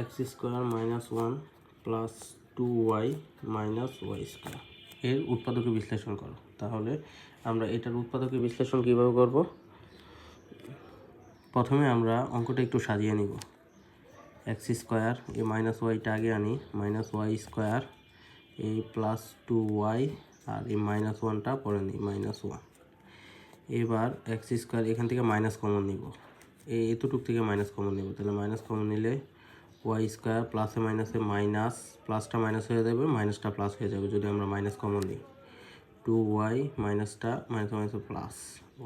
X square minus 1 plus 2y minus y square এর উৎপাদকে বিশ্লেষণ করো। তাহলে আমরা এটার উৎপাদকে বিশ্লেষণ কীভাবে করব? প্রথমে আমরা অঙ্কটা একটু সাজিয়ে নিব। এক্স স্কোয়ার এই মাইনাস ওয়াইটা আগে আনি, মাইনাস ওয়াই স্কোয়ার এই প্লাস 2y আর এই মাইনাস 1টা পরে নিই, মাইনাস 1। এবার এক্স স্কোয়ার এখান থেকে মাইনাস কমন নিব, এতটুক থেকে মাইনাস কমন নিব। তাহলে মাইনাস কমন নিলে ওয়াই স্কোয়ার প্লাসে মাইনাসে মাইনাস, প্লাসটা মাইনাস হয়ে যাবে, মাইনাসটা প্লাস হয়ে যাবে যদি আমরা মাইনাস কমন নিই। 2y মাইনাসটা মাইনাস মাইনাসে প্লাস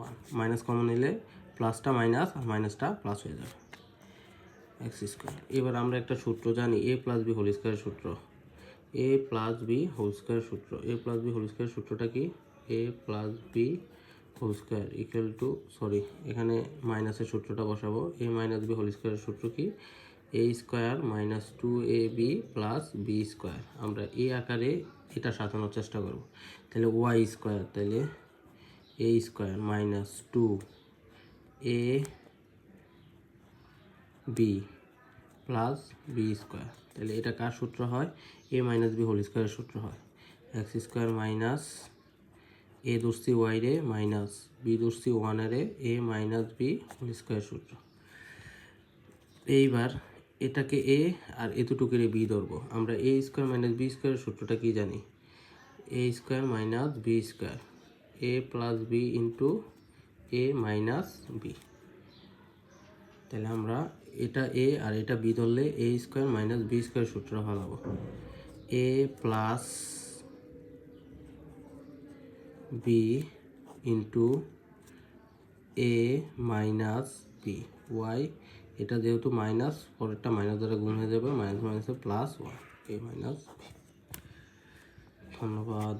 1, মাইনাস কমন নিলে প্লাসটা মাইনাস আর মাইনাসটা প্লাস হয়ে যাবে এক্স স্কোয়ার। এবার আমরা একটা সূত্র জানি, এ প্লাস বি হোল স্কোয়ারের সূত্র, A plus B whole square সূত্র। A plus B whole square সূত্রটা কি? A plus B whole square equal to, sorry এখানে মাইনাসের সূত্রটা বসাবো। এ মাইনাস বি হোল স্কোয়ারের সূত্র কি? A square minus 2ab plus B square. আমরা এ আকারে এটা সাজানোর চেষ্টা করব। তাহলে ওয়াই স্কোয়ার, তাহলে A square minus 2ab plus B square. তাহলে এটা কার সূত্র হয়? এ মাইনাস বি হোল স্কোয়ারের সূত্র হয়। এক্স স্কোয়ার মাইনাস এ ধরছি ওয়াই রে মাইনাস বি ধরছি 1 রে এ মাইনাস বি হোল স্কোয়ার সূত্র। এইবার এটাকে এ আর এতটুকুরে বি ধরবো। আমরা এ স্কোয়ার মাইনাস বি স্কোয়ারের সূত্রটা কি জানি? এ স্কোয়ার মাইনাস বি স্কোয়ার, এ প্লাস বি ইন্টু এ মাইনাস বি। তাহলে আমরা এটা এ আর এটা বি ধরলে এ স্কোয়ার মাইনাস বি স্কোয়ার সূত্র বানাবো। এ প্লাস বি ইন্টু এ মাইনাস বি ওয়াই, এটা যেহেতু মাইনাস, পরেরটা মাইনাস দ্বারা গুণ হয়ে যাবে, মাইনাস মাইনাসে প্লাস ওয়াই, এ মাইনাস বি। ধন্যবাদ।